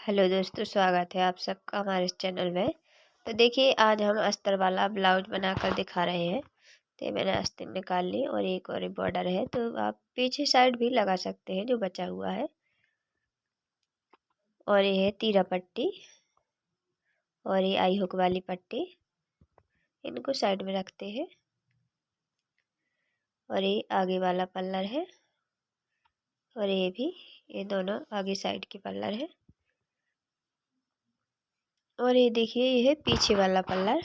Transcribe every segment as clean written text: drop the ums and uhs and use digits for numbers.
Hello दोस्तों, स्वागत है आप सबका हमारे इस चैनल में। तो देखिए, आज हम अस्तर वाला ब्लाउज बनाकर दिखा रहे हैं। तो मैंने अस्तर निकाल ली और एक और बॉर्डर है, तो आप पीछे साइड भी लगा सकते हैं जो बचा हुआ है। और ये है तीरा पट्टी और ये आई हुक वाली पट्टी, इनको साइड में रखते हैं। और ये आगे वाला पल्लर है और ये भी, ये दोनों आगे साइड के पल्लर है। और ये देखिए, ये है पीछे वाला पल्लर।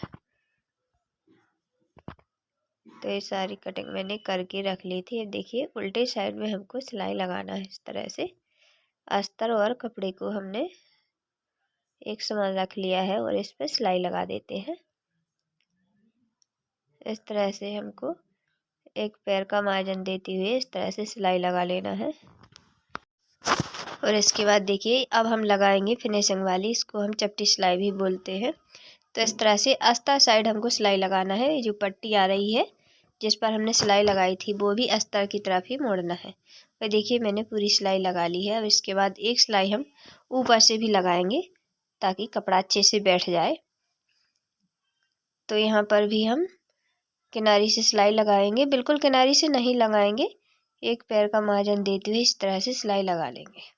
तो ये सारी कटिंग मैंने करके रख ली थी। अब देखिए, उल्टे साइड में हमको सिलाई लगाना है। इस तरह से अस्तर और कपड़े को हमने एक समान रख लिया है और इस पर सिलाई लगा देते हैं। इस तरह से हमको एक पैर का मार्जिन देते हुए इस तरह से सिलाई लगा लेना है। और इसके बाद देखिए, अब हम लगाएंगे फिनिशिंग वाली, इसको हम चपटी सिलाई भी बोलते हैं। तो इस तरह से अस्तर साइड हमको सिलाई लगाना है। ये जो पट्टी आ रही है जिस पर हमने सिलाई लगाई थी, वो भी अस्तर की तरफ ही मोड़ना है। और देखिए, मैंने पूरी सिलाई लगा ली है। अब इसके बाद एक सिलाई हम ऊपर से भी लगाएंगे ताकि कपड़ा अच्छे से बैठ जाए। तो यहाँ पर भी हम किनारी से सिलाई लगाएंगे, बिल्कुल किनारी से नहीं लगाएंगे, एक पैर का मार्जिन देते हुए इस तरह से सिलाई लगा लेंगे।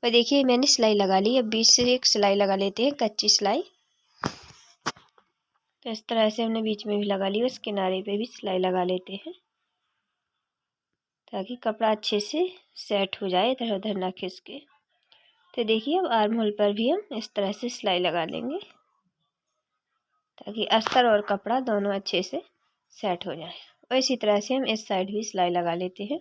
और देखिए, मैंने सिलाई लगा ली। अब बीच से एक सिलाई लगा लेते हैं, कच्ची सिलाई। तो इस तरह से हमने बीच में भी लगा ली, उस किनारे पे भी सिलाई लगा लेते हैं ताकि कपड़ा अच्छे से सेट हो जाए, इधर उधर ना खिसके। तो देखिए, अब आर्म होल पर भी हम इस तरह से सिलाई लगा लेंगे ताकि अस्तर और कपड़ा दोनों अच्छे से सेट हो जाए। और इसी तरह से हम इस साइड भी सिलाई लगा लेते हैं।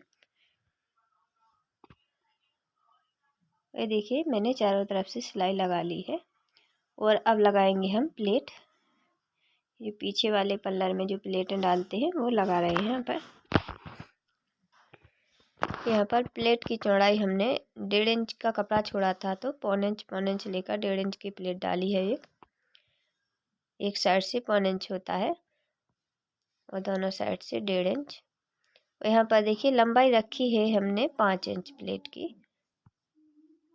ये देखिए, मैंने चारों तरफ से सिलाई लगा ली है। और अब लगाएंगे हम प्लेट। ये पीछे वाले पल्लर में जो प्लेटें डालते हैं वो लगा रहे हैं। यहाँ पर प्लेट की चौड़ाई हमने 1.5 इंच का कपड़ा छोड़ा था, तो पौने इंच लेकर 1.5 इंच की प्लेट डाली है। एक साइड से 1.25 इंच होता है और दोनों साइड से 1.5 इंच। और यहाँ पर देखिए, लंबाई रखी है हमने 5 इंच प्लेट की।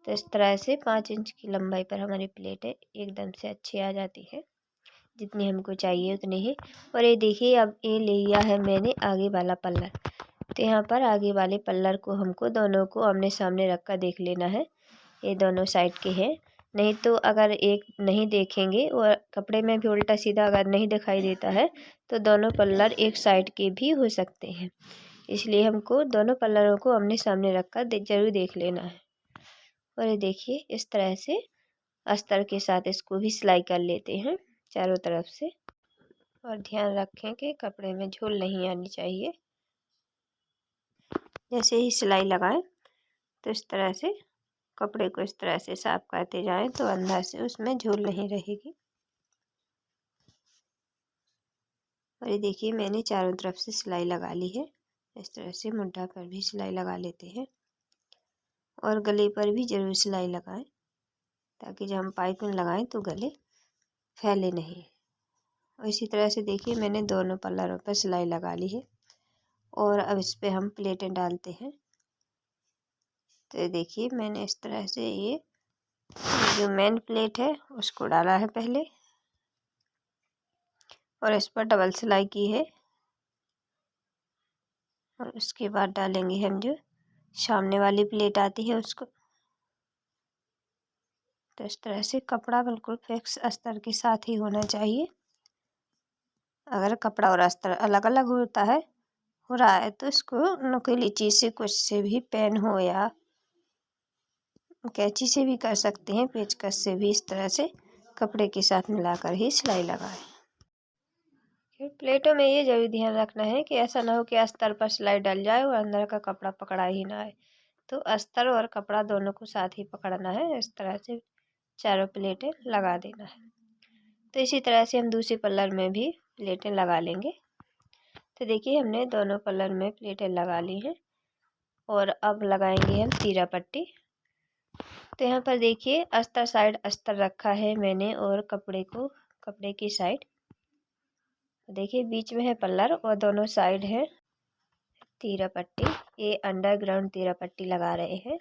तो इस तरह से 5 इंच की लंबाई पर हमारी प्लेटें एकदम से अच्छी आ जाती है, जितनी हमको चाहिए उतनी ही। और ये देखिए, अब ये ले लिया है मैंने आगे वाला पल्लर। तो यहाँ पर आगे वाले पल्लर को हमको दोनों को आमने सामने रख कर देख लेना है। ये दोनों साइड के हैं, नहीं तो अगर एक नहीं देखेंगे और कपड़े में भी उल्टा सीधा अगर नहीं दिखाई देता है तो दोनों पल्लर एक साइड के भी हो सकते हैं। इसलिए हमको दोनों पल्लरों को आमने सामने रख कर जरूर देख लेना है। और ये देखिए, इस तरह से अस्तर के साथ इसको भी सिलाई कर लेते हैं चारों तरफ से। और ध्यान रखें कि कपड़े में झोल नहीं आनी चाहिए। जैसे ही सिलाई लगाएं तो इस तरह से कपड़े को इस तरह से साफ करते जाएं तो अंदर से उसमें झोल नहीं रहेगी। और ये देखिए, मैंने चारों तरफ से सिलाई लगा ली है। इस तरह से मुड्ढा पर भी सिलाई लगा लेते हैं और गले पर भी ज़रूर सिलाई लगाएं ताकि जब हम पाइपिंग लगाएं तो गले फैले नहीं। और इसी तरह से देखिए, मैंने दोनों पल्लरों पर सिलाई लगा ली है और अब इस पर हम प्लेटें डालते हैं। तो देखिए, मैंने इस तरह से ये जो मेन प्लेट है उसको डाला है पहले और इस पर डबल सिलाई की है। और उसके बाद डालेंगे हम जो सामने वाली प्लेट आती है उसको। तो इस तरह से कपड़ा बिल्कुल फिक्स अस्तर के साथ ही होना चाहिए। अगर कपड़ा और अस्तर अलग अलग हो रहा है तो इसको नुकीली चीज़ से, कुछ से भी, पेन हो या कैंची से भी कर सकते हैं, पेचकस से भी, इस तरह से कपड़े के साथ मिलाकर ही सिलाई लगाएं। फिर प्लेटों में ये जरूर ध्यान रखना है कि ऐसा ना हो कि अस्तर पर सिलाई डल जाए और अंदर का कपड़ा पकड़ा ही ना आए। तो अस्तर और कपड़ा दोनों को साथ ही पकड़ना है। इस तरह से चारों प्लेटें लगा देना है। तो इसी तरह से हम दूसरे पल्लर में भी प्लेटें लगा लेंगे। तो देखिए, हमने दोनों पल्लर में प्लेटें लगा ली हैं और अब लगाएंगे हम तीरा पट्टी। तो यहाँ पर देखिए, अस्तर साइड अस्तर रखा है मैंने और कपड़े की साइड देखिए बीच में है पल्लर और दोनों साइड है तीरा पट्टी। ये अंडरग्राउंड तीरा पट्टी लगा रहे हैं।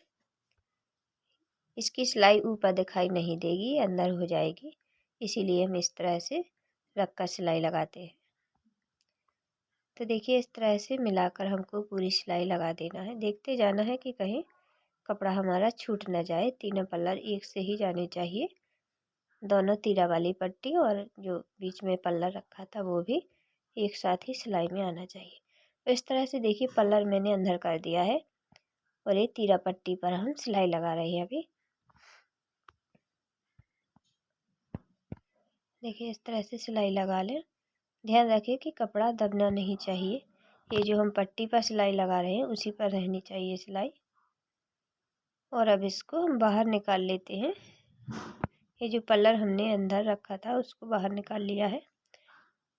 इसकी सिलाई ऊपर दिखाई नहीं देगी, अंदर हो जाएगी, इसीलिए हम इस तरह से रख कर सिलाई लगाते हैं। तो देखिए इस तरह से मिलाकर हमको पूरी सिलाई लगा देना है। देखते जाना है कि कहीं कपड़ा हमारा छूट न जाए। तीनों पल्ला एक से ही जाने चाहिए, दोनों तीरा वाली पट्टी और जो बीच में पल्ला रखा था वो भी एक साथ ही सिलाई में आना चाहिए। तो इस तरह से देखिए पल्ला मैंने अंदर कर दिया है और ये तीरा पट्टी पर हम सिलाई लगा रहे हैं। अभी देखिए इस तरह से सिलाई लगा लें। ध्यान रखिए कि कपड़ा दबना नहीं चाहिए। ये जो हम पट्टी पर सिलाई लगा रहे हैं उसी पर रहनी चाहिए सिलाई। और अब इसको हम बाहर निकाल लेते हैं। ये जो पल्लर हमने अंदर रखा था उसको बाहर निकाल लिया है।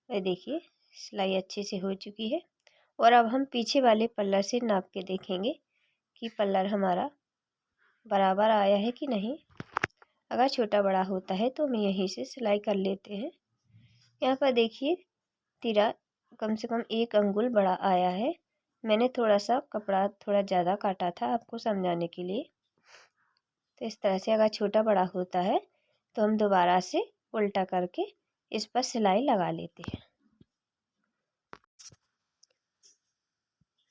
ये देखिए सिलाई अच्छे से हो चुकी है। और अब हम पीछे वाले पल्लर से नाप के देखेंगे कि पल्लर हमारा बराबर आया है कि नहीं। अगर छोटा बड़ा होता है तो हम यहीं से सिलाई कर लेते हैं। यहाँ पर देखिए तीरा कम से कम 1 अंगुल बड़ा आया है। मैंने थोड़ा सा कपड़ा थोड़ा ज़्यादा काटा था आपको समझाने के लिए। तो इस तरह से अगर छोटा बड़ा होता है तो हम दोबारा से उल्टा करके इस पर सिलाई लगा लेते हैं।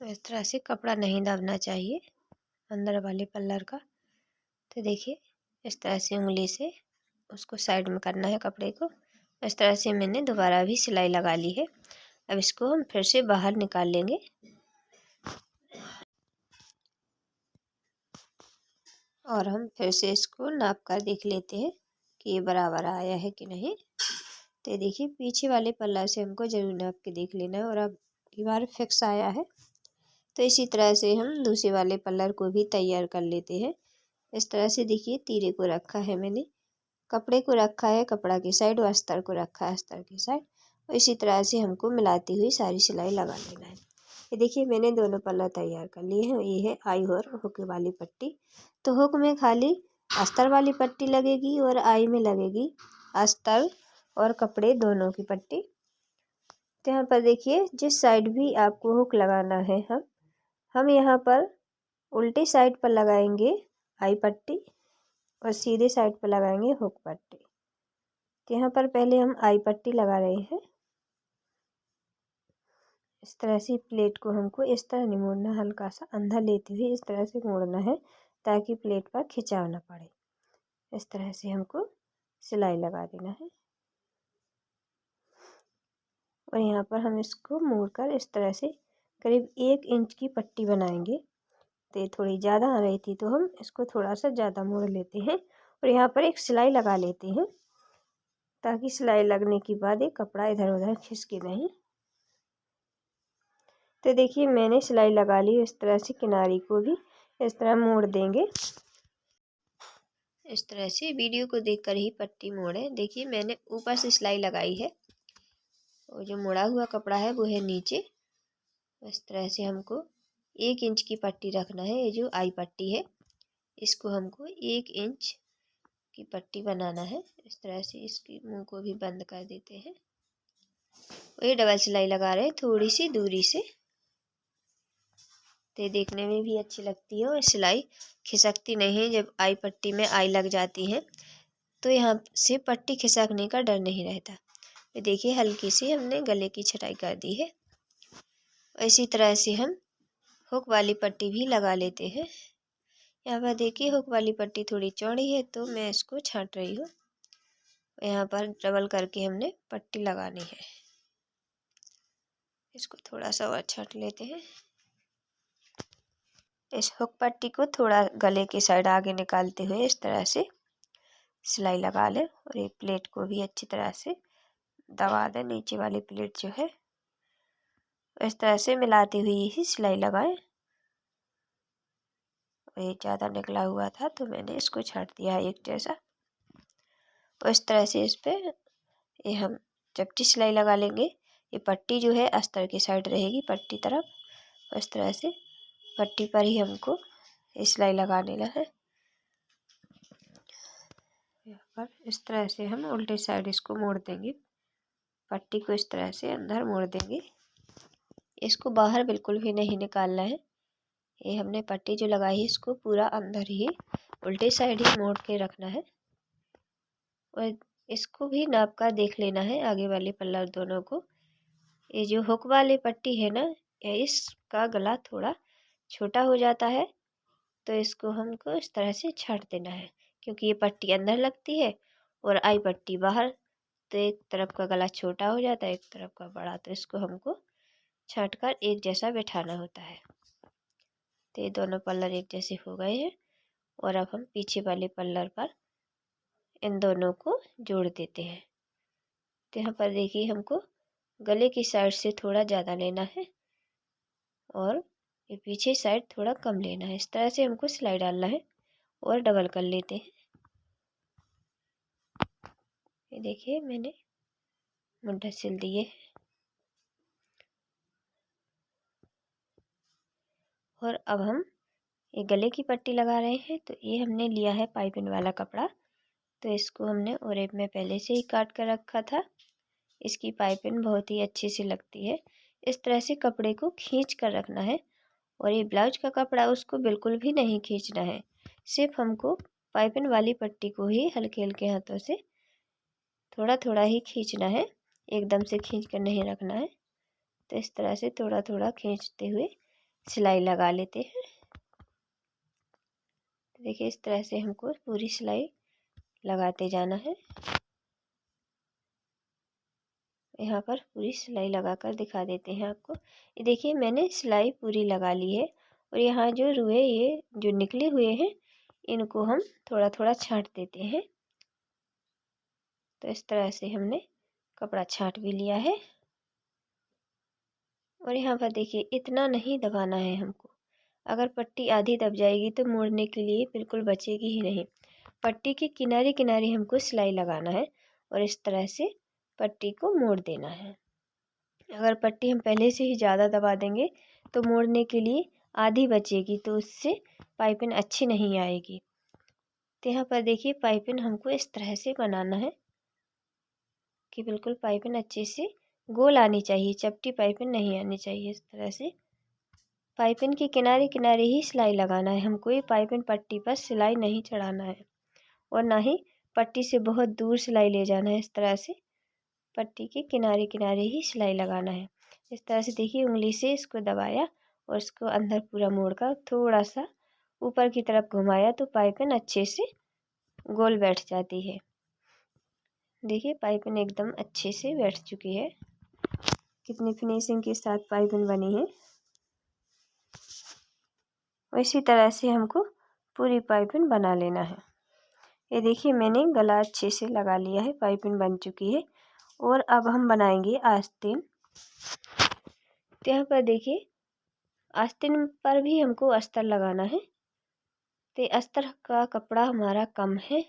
तो इस तरह से कपड़ा नहीं दबना चाहिए अंदर वाले पल्लर का। तो देखिए इस तरह से उंगली से उसको साइड में करना है कपड़े को। इस तरह से मैंने दोबारा भी सिलाई लगा ली है। अब इसको हम फिर से बाहर निकाल लेंगे और हम फिर से इसको नाप कर देख लेते हैं कि ये बराबर आया है कि नहीं। तो देखिए पीछे वाले पल्ला से हमको जरूर नाप के देख लेना है। और अब की बार फिक्स आया है। तो इसी तरह से हम दूसरे वाले पल्लर को भी तैयार कर लेते हैं। इस तरह से देखिए तीरे को रखा है मैंने, कपड़े को रखा है कपड़ा की साइड और अस्तर को रखा है अस्तर की साइड। और इसी तरह से हमको मिलाती हुई सारी सिलाई लगा लेना है। ये देखिए मैंने दोनों पल्ला तैयार कर लिए हैं। ये है आई और हुक वाली पट्टी। तो हुक में खाली अस्तर वाली पट्टी लगेगी और आई में लगेगी अस्तर और कपड़े दोनों की पट्टी। तो यहाँ पर देखिए जिस साइड भी आपको हुक लगाना है हम यहाँ पर उल्टी साइड पर लगाएंगे आई पट्टी और सीधे साइड पर लगाएंगे हुक पट्टी। तो यहाँ पर पहले हम आई पट्टी लगा रहे हैं। इस तरह से प्लेट को हमको इस तरह नहीं मोड़ना, हल्का सा अंदर लेते हुए इस तरह से मोड़ना है ताकि प्लेट पर खिंचाव ना पड़े। इस तरह से हमको सिलाई लगा देना है। और यहाँ पर हम इसको मोड़कर इस तरह से करीब 1 इंच की पट्टी बनाएंगे। तो ये थोड़ी ज़्यादा आ रही थी तो हम इसको थोड़ा सा ज़्यादा मोड़ लेते हैं और यहाँ पर एक सिलाई लगा लेते हैं ताकि सिलाई लगने के बाद ये कपड़ा इधर उधर खिसके नहीं। तो देखिए मैंने सिलाई लगा ली। इस तरह से किनारी को भी इस तरह मोड़ देंगे। इस तरह से वीडियो को देखकर ही पट्टी मोड़े। देखिए मैंने ऊपर से सिलाई लगाई है और जो मुड़ा हुआ कपड़ा है वो है नीचे। इस तरह से हमको 1 इंच की पट्टी रखना है। ये जो आई पट्टी है इसको हमको 1 इंच की पट्टी बनाना है। इस तरह से इसकी मुंह को भी बंद कर देते हैं। और ये डबल सिलाई लगा रहे हैं थोड़ी सी दूरी से। तो ये देखने में भी अच्छी लगती है और सिलाई खिसकती नहीं है। जब आई पट्टी में आई लग जाती है तो यहाँ से पट्टी खिसकने का डर नहीं रहता। तो देखिए हल्की सी हमने गले की छटाई कर दी है। इसी तरह से हम हुक वाली पट्टी भी लगा लेते हैं। यहाँ पर देखिए हुक वाली पट्टी थोड़ी चौड़ी है तो मैं इसको छांट रही हूँ। यहाँ पर डबल करके हमने पट्टी लगानी है। इसको थोड़ा सा और छांट लेते हैं। इस हुक पट्टी को थोड़ा गले की साइड आगे निकालते हुए इस तरह से सिलाई लगा लें। और ये प्लेट को भी अच्छी तरह से दबा दें, नीचे वाली प्लेट जो है इस तरह से मिलाती हुई ही सिलाई लगाएं। ये ज़्यादा निकला हुआ था तो मैंने इसको छांट दिया है एक जैसा। और इस तरह से इस पर ये हम चपटी सिलाई लगा लेंगे। ये पट्टी जो है अस्तर की साइड रहेगी पट्टी तरफ। इस तरह से पट्टी पर ही हमको सिलाई लगा लेना है। यहाँ पर इस तरह से हम उल्टे साइड इसको मोड़ देंगे। पट्टी को इस तरह से अंदर मोड़ देंगे। इसको बाहर बिल्कुल भी नहीं निकालना है। ये हमने पट्टी जो लगाई है इसको पूरा अंदर ही उल्टे साइड ही मोड़ के रखना है और इसको भी नाप कर देख लेना है, आगे वाले पल्ला दोनों को। ये जो हुक वाली पट्टी है ना, इसका गला थोड़ा छोटा हो जाता है, तो इसको हमको इस तरह से छाट देना है, क्योंकि ये पट्टी अंदर लगती है और आई पट्टी बाहर, तो एक तरफ का गला छोटा हो जाता है, एक तरफ का बड़ा, तो इसको हमको छाट कर एक जैसा बैठाना होता है। तो ये दोनों पल्लर एक जैसे हो गए हैं और अब हम पीछे वाले पल्लर पर इन दोनों को जोड़ देते हैं। तो यहाँ पर देखिए हमको गले की साइड से थोड़ा ज़्यादा लेना है और ये पीछे साइड थोड़ा कम लेना है। इस तरह से हमको सिलाई डालना है और डबल कर लेते हैं। ये देखिए मैंने मुंडा सिल दिए और अब हम ये गले की पट्टी लगा रहे हैं। तो ये हमने लिया है पाइपिंग वाला कपड़ा, तो इसको हमने ओरेब में पहले से ही काट कर रखा था। इसकी पाइपिंग बहुत ही अच्छी सी लगती है। इस तरह से कपड़े को खींच कर रखना है और ये ब्लाउज का कपड़ा उसको बिल्कुल भी नहीं खींचना है, सिर्फ हमको पाइपिंग वाली पट्टी को ही हल्के हल्के हाथों से थोड़ा थोड़ा ही खींचना है, एकदम से खींच कर नहीं रखना है। तो इस तरह से थोड़ा थोड़ा खींचते हुए सिलाई लगा लेते हैं। तो देखिए इस तरह से हमको पूरी सिलाई लगाते जाना है। यहाँ पर पूरी सिलाई लगाकर दिखा देते हैं आपको। ये देखिए मैंने सिलाई पूरी लगा ली है और यहाँ जो रुए ये जो निकले हुए हैं, इनको हम थोड़ा थोड़ा छांट देते हैं। तो इस तरह से हमने कपड़ा छांट भी लिया है और यहाँ पर देखिए इतना नहीं दबाना है हमको। अगर पट्टी आधी दब जाएगी तो मोड़ने के लिए बिल्कुल बचेगी ही नहीं। पट्टी के किनारे किनारे हमको सिलाई लगाना है और इस तरह से पट्टी को मोड़ देना है। अगर पट्टी हम पहले से ही ज़्यादा दबा देंगे तो मोड़ने के लिए आधी बचेगी, तो उससे पाइपिंग अच्छी नहीं आएगी। तो यहाँ पर देखिए पाइपिंग हमको इस तरह से बनाना है कि बिल्कुल पाइपिंग अच्छे से गोल आनी चाहिए, चपटी पाइपिंग नहीं आनी चाहिए। इस तरह से पाइपिंग के किनारे किनारे ही सिलाई लगाना है हमको। ये पाइपिंग पट्टी पर सिलाई नहीं चढ़ाना है और ना ही पट्टी से बहुत दूर सिलाई ले जाना है। इस तरह से पट्टी के किनारे किनारे ही सिलाई लगाना है। इस तरह से देखिए उंगली से इसको दबाया और इसको अंदर पूरा मोड़ कर थोड़ा सा ऊपर की तरफ घुमाया, तो पाइपिंग अच्छे से गोल बैठ जाती है। देखिए पाइपिंग एकदम अच्छे से बैठ चुकी है। कितनी फिनिशिंग के साथ पाइपिंग बनी है। इसी तरह से हमको पूरी पाइपिंग बना लेना है। ये देखिए मैंने गला अच्छे से लगा लिया है, पाइपिंग बन चुकी है। और अब हम बनाएंगे आस्तीन। तो यहाँ पर देखिए आस्तीन पर भी हमको अस्तर लगाना है। तो अस्तर का कपड़ा हमारा कम है,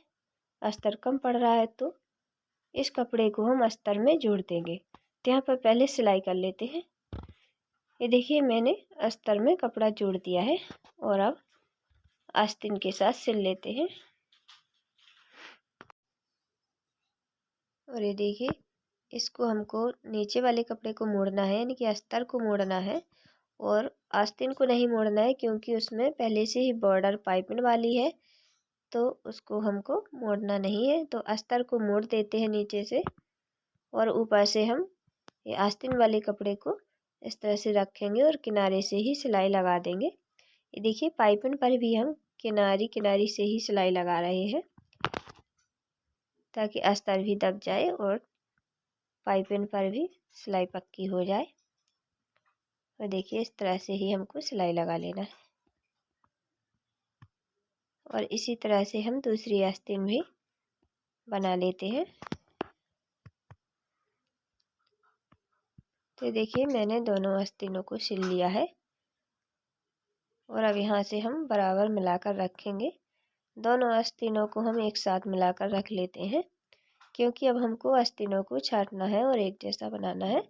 अस्तर कम पड़ रहा है, तो इस कपड़े को हम अस्तर में जोड़ देंगे। तो यहाँ पर पहले सिलाई कर लेते हैं। ये देखिए मैंने अस्तर में कपड़ा जोड़ दिया है और अब आस्तीन के साथ सिल लेते हैं। और ये देखिए इसको हमको नीचे वाले कपड़े को मोड़ना है, यानी कि अस्तर को मोड़ना है और आस्तीन को नहीं मोड़ना है, क्योंकि उसमें पहले से ही बॉर्डर पाइपिंग वाली है, तो उसको हमको मोड़ना नहीं है। तो अस्तर को मोड़ देते हैं नीचे से और ऊपर से हम ये आस्तीन वाले कपड़े को इस तरह से रखेंगे और किनारे से ही सिलाई लगा देंगे। ये देखिए पाइपिंग पर भी हम किनारी किनारी से ही सिलाई लगा रहे हैं, ताकि अस्तर भी दब जाए और पाइपिंग पर भी सिलाई पक्की हो जाए। और देखिए इस तरह से ही हमको सिलाई लगा लेना है और इसी तरह से हम दूसरी आस्तीन भी बना लेते हैं। तो देखिए मैंने दोनों आस्तीनों को सिल लिया है और अब यहाँ से हम बराबर मिलाकर रखेंगे। दोनों आस्तीनों को हम एक साथ मिलाकर रख लेते हैं, क्योंकि अब हमको आस्तीनों को छांटना है और एक जैसा बनाना है।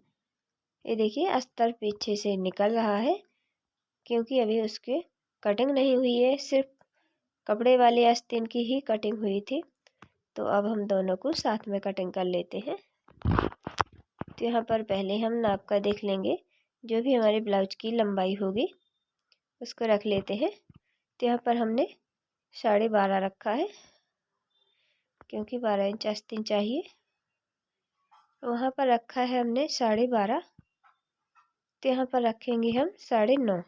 ये देखिए अस्तर पीछे से निकल रहा है, क्योंकि अभी उसके कटिंग नहीं हुई है, सिर्फ कपड़े वाले आस्तीन की ही कटिंग हुई थी। तो अब हम दोनों को साथ में कटिंग कर लेते हैं। तो यहाँ पर पहले हम नाप कर देख लेंगे, जो भी हमारे ब्लाउज की लंबाई होगी उसको रख लेते हैं। तो यहाँ पर हमने 12.5 रखा है क्योंकि 12 इंच आस्तीन चाहिए। वहाँ पर रखा है हमने 12.5, तो यहाँ पर रखेंगे हम 9.5।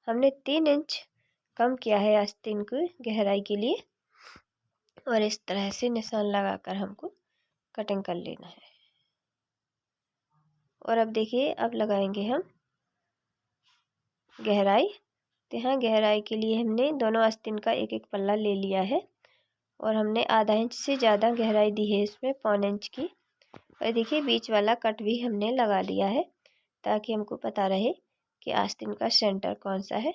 हमने 3 इंच कम किया है आस्तीन की गहराई के लिए, और इस तरह से निशान लगाकर हमको कटिंग कर लेना है। और अब देखिए, अब लगाएंगे हम गहराई। तो यहाँ गहराई के लिए हमने दोनों आस्तीन का एक एक पल्ला ले लिया है, और हमने आधा इंच से ज़्यादा गहराई दी है इसमें, 1.25 इंच की। और देखिए बीच वाला कट भी हमने लगा लिया है, ताकि हमको पता रहे कि आस्तीन का सेंटर कौन सा है।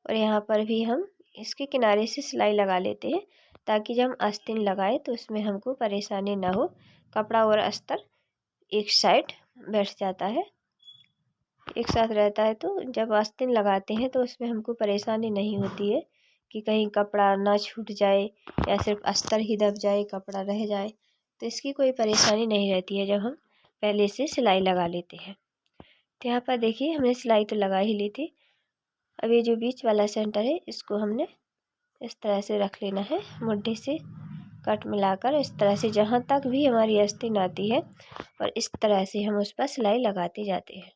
और यहाँ पर भी हम इसके किनारे से सिलाई लगा लेते हैं, ताकि जब हम आस्तीन लगाए तो उसमें हमको परेशानी ना हो। कपड़ा और अस्तर एक साइड बैठ जाता है, एक साथ रहता है, तो जब आस्तीन लगाते हैं तो उसमें हमको परेशानी नहीं होती है कि कहीं कपड़ा ना छूट जाए या सिर्फ अस्तर ही दब जाए, कपड़ा रह जाए। तो इसकी कोई परेशानी नहीं रहती है जब हम पहले से सिलाई लगा लेते हैं। तो यहाँ पर देखिए हमने सिलाई तो लगा ही ली थी। अब ये जो बीच वाला सेंटर है इसको हमने इस तरह से रख लेना है, मुट्ठी से कट मिलाकर इस तरह से, जहाँ तक भी हमारी आस्तीन आती है, और इस तरह से हम उस पर सिलाई लगाते जाते हैं।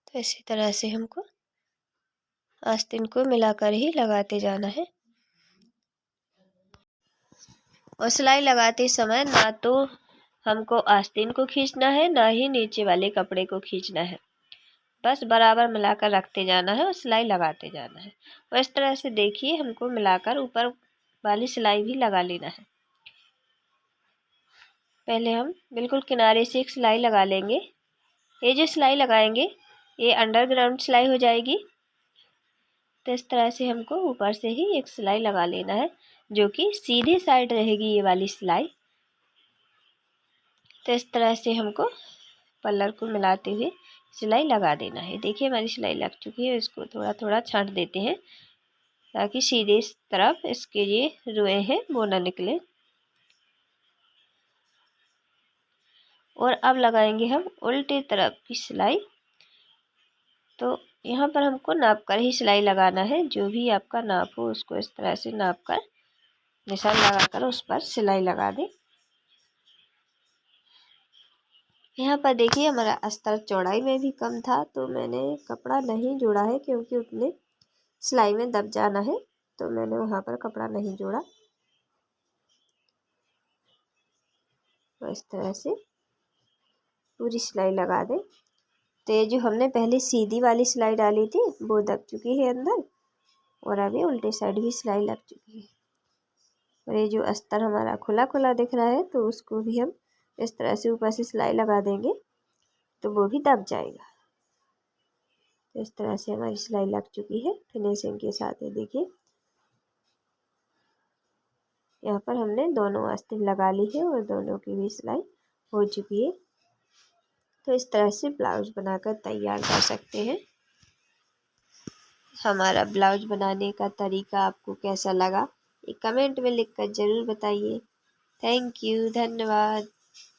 तो इसी तरह से हमको आस्तीन को मिलाकर ही लगाते जाना है। और सिलाई लगाते समय ना तो हमको आस्तीन को खींचना है, ना ही नीचे वाले कपड़े को खींचना है, बस बराबर मिलाकर रखते जाना है और सिलाई लगाते जाना है। और इस तरह से देखिए हमको मिलाकर ऊपर वाली सिलाई भी लगा लेना है। पहले हम बिल्कुल किनारे से एक सिलाई लगा लेंगे। ये जो सिलाई लगाएंगे ये अंडरग्राउंड सिलाई हो जाएगी। तो इस तरह से हमको ऊपर से ही एक सिलाई लगा लेना है, जो कि सीधी साइड रहेगी ये वाली सिलाई। तो इस तरह से हमको पल्लर को मिलाते हुए सिलाई लगा देना है। देखिए हमारी सिलाई लग चुकी है, इसको थोड़ा थोड़ा छांट देते हैं ताकि सीधे तरफ इसके ये रुए हैं वो ना निकले। और अब लगाएंगे हम उल्टी तरफ की सिलाई। तो यहाँ पर हमको नाप कर ही सिलाई लगाना है, जो भी आपका नाप हो उसको इस तरह से नाप कर निशान लगाकर उस पर सिलाई लगा दें। यहाँ पर देखिए हमारा अस्तर चौड़ाई में भी कम था, तो मैंने कपड़ा नहीं जोड़ा है, क्योंकि उतने सिलाई में दब जाना है, तो मैंने वहाँ पर कपड़ा नहीं जोड़ा। तो इस तरह से पूरी सिलाई लगा दें। तो ये जो हमने पहले सीधी वाली सिलाई डाली थी वो दब चुकी है अंदर, और अभी उल्टे साइड भी सिलाई लग चुकी है। और ये जो अस्तर हमारा खुला खुला दिख रहा है, तो उसको भी हम इस तरह से ऊपर से सिलाई लगा देंगे तो वो भी दब जाएगा। तो इस तरह से हमारी सिलाई लग चुकी है फिनिशिंग के साथ। ये देखिए यहाँ पर हमने दोनों आस्तीन लगा ली है और दोनों की भी सिलाई हो चुकी है। तो इस तरह से ब्लाउज बनाकर तैयार कर सकते हैं। हमारा ब्लाउज बनाने का तरीका आपको कैसा लगा, एक कमेंट में लिखकर ज़रूर बताइए। थैंक यू, धन्यवाद।